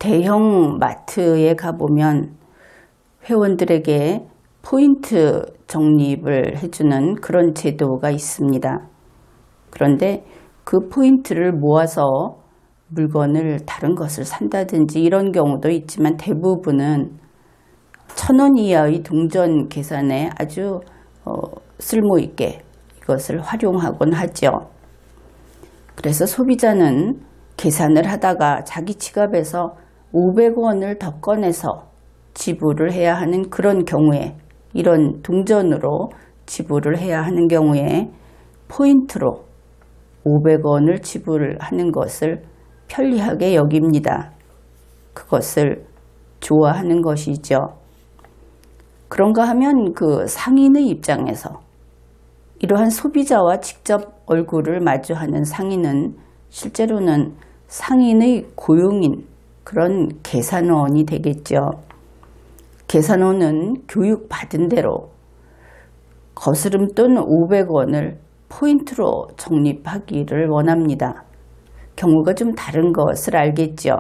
대형 마트에 가보면 회원들에게 포인트 적립을 해주는 그런 제도가 있습니다. 그런데 그 포인트를 모아서 물건을 다른 것을 산다든지 이런 경우도 있지만 대부분은 1,000원 이하의 동전 계산에 아주 쓸모있게 이것을 활용하곤 하죠. 그래서 소비자는 계산을 하다가 자기 지갑에서 500원을 더 꺼내서 지불을 해야 하는 그런 경우에, 이런 동전으로 지불을 해야 하는 경우에 포인트로 500원을 지불하는 것을 편리하게 여깁니다. 그것을 좋아하는 것이죠. 그런가 하면 그 상인의 입장에서 이러한 소비자와 직접 얼굴을 마주하는 상인은 실제로는 상인의 고용인 그런 계산원이 되겠죠. 계산원은 교육받은 대로 거스름돈 500원을 포인트로 적립하기를 원합니다. 경우가 좀 다른 것을 알겠죠.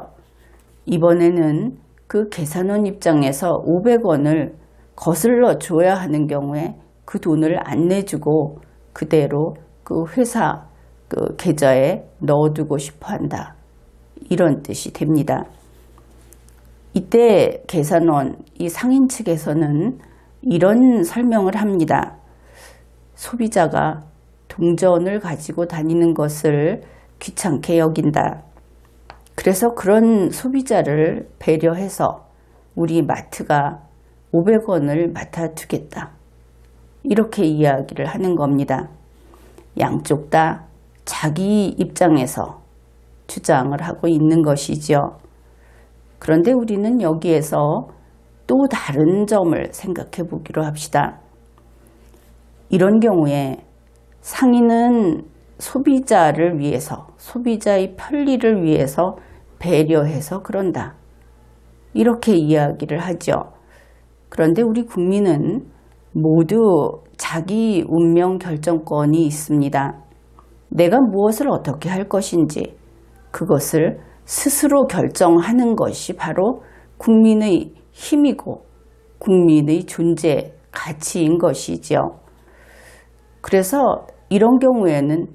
이번에는 그 계산원 입장에서 500원을 거슬러 줘야 하는 경우에 그 돈을 안 내주고 그대로 그 회사 그 계좌에 넣어두고 싶어 한다. 이런 뜻이 됩니다. 이때 계산원, 이 상인 측에서는 이런 설명을 합니다. 소비자가 동전을 가지고 다니는 것을 귀찮게 여긴다. 그래서 그런 소비자를 배려해서 우리 마트가 500원을 맡아두겠다. 이렇게 이야기를 하는 겁니다. 양쪽 다 자기 입장에서 주장을 하고 있는 것이죠. 그런데 우리는 여기에서 또 다른 점을 생각해 보기로 합시다. 이런 경우에 상인은 소비자를 위해서, 소비자의 편리를 위해서 배려해서 그런다. 이렇게 이야기를 하죠. 그런데 우리 국민은 모두 자기 운명 결정권이 있습니다. 내가 무엇을 어떻게 할 것인지 그것을 스스로 결정하는 것이 바로 국민의 힘이고 국민의 존재 가치인 것이죠. 그래서 이런 경우에는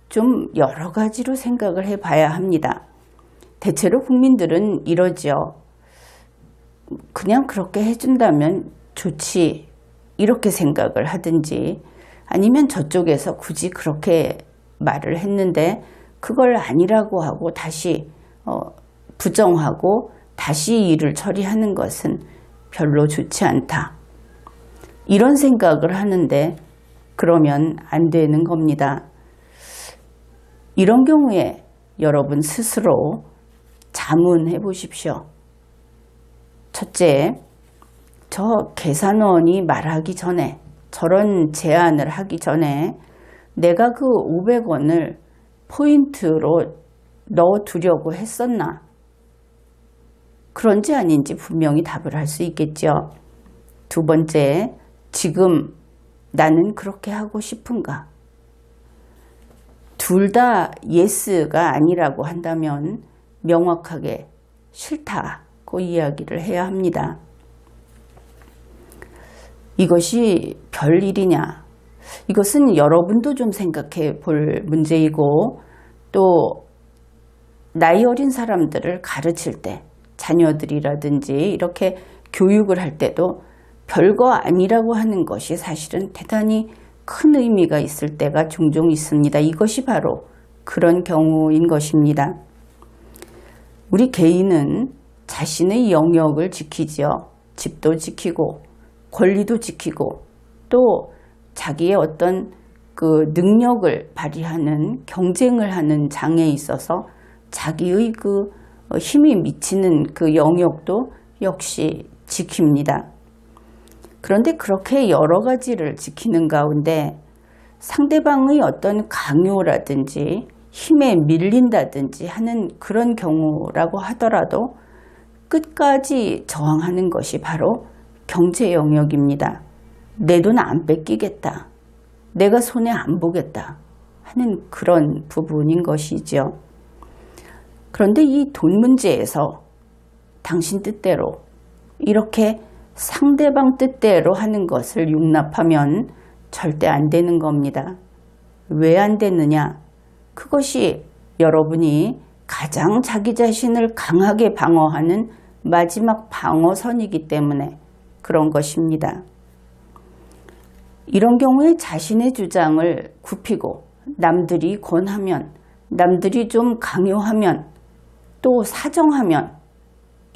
좀 여러 가지로 생각을 해봐야 합니다. 대체로 국민들은 이러죠. 그냥 그렇게 해준다면 좋지, 이렇게 생각을 하든지, 아니면 저쪽에서 굳이 그렇게 말을 했는데 그걸 아니라고 하고 다시 부정하고 다시 일을 처리하는 것은 별로 좋지 않다. 이런 생각을 하는데 그러면 안 되는 겁니다. 이런 경우에 여러분 스스로 자문해 보십시오. 첫째, 저 계산원이 말하기 전에, 저런 제안을 하기 전에 내가 그 500원을 포인트로 넣어두려고 했었나? 그런지 아닌지 분명히 답을 할 수 있겠죠. 두 번째, 지금 나는 그렇게 하고 싶은가? 둘 다 예스가 아니라고 한다면 명확하게 싫다고 이야기를 해야 합니다. 이것이 별일이냐? 이것은 여러분도 좀 생각해 볼 문제이고, 또 나이 어린 사람들을 가르칠 때, 자녀들이라든지 이렇게 교육을 할 때도 별거 아니라고 하는 것이 사실은 대단히 큰 의미가 있을 때가 종종 있습니다. 이것이 바로 그런 경우인 것입니다. 우리 개인은 자신의 영역을 지키지요. 집도 지키고 권리도 지키고 또 자기의 어떤 그 능력을 발휘하는 경쟁을 하는 장에 있어서 자기의 그 힘이 미치는 그 영역도 역시 지킵니다. 그런데 그렇게 여러 가지를 지키는 가운데 상대방의 어떤 강요라든지 힘에 밀린다든지 하는 그런 경우라고 하더라도 끝까지 저항하는 것이 바로 경제 영역입니다. 내 돈 안 뺏기겠다. 내가 손해 안 보겠다 하는 그런 부분인 것이죠. 그런데 이 돈 문제에서 당신 뜻대로 이렇게 상대방 뜻대로 하는 것을 용납하면 절대 안 되는 겁니다. 왜 안 되느냐? 그것이 여러분이 가장 자기 자신을 강하게 방어하는 마지막 방어선이기 때문에 그런 것입니다. 이런 경우에 자신의 주장을 굽히고 남들이 권하면, 남들이 좀 강요하면, 또 사정하면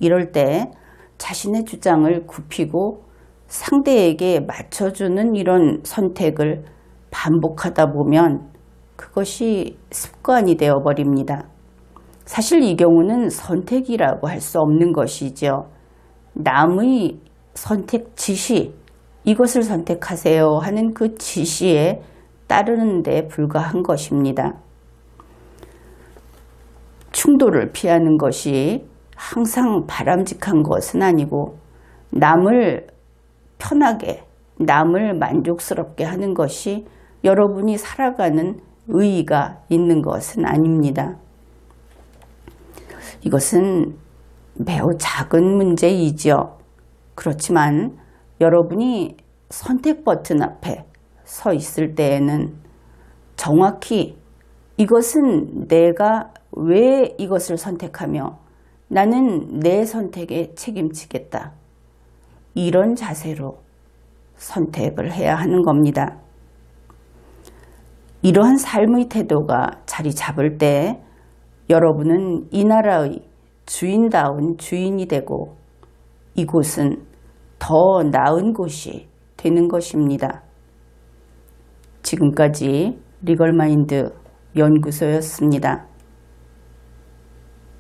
이럴 때 자신의 주장을 굽히고 상대에게 맞춰주는 이런 선택을 반복하다 보면 그것이 습관이 되어버립니다. 사실 이 경우는 선택이라고 할 수 없는 것이죠. 남의 선택 지시, 이것을 선택하세요 하는 그 지시에 따르는 데 불과한 것입니다. 충돌을 피하는 것이 항상 바람직한 것은 아니고 남을 편하게, 남을 만족스럽게 하는 것이 여러분이 살아가는 의의가 있는 것은 아닙니다. 이것은 매우 작은 문제이죠. 그렇지만 여러분이 선택 버튼 앞에 서 있을 때에는 정확히 이것은 내가 왜 이것을 선택하며 나는 내 선택에 책임지겠다. 이런 자세로 선택을 해야 하는 겁니다. 이러한 삶의 태도가 자리 잡을 때 여러분은 이 나라의 주인다운 주인이 되고 이곳은 더 나은 곳이 되는 것입니다. 지금까지 리걸마인드 연구소였습니다.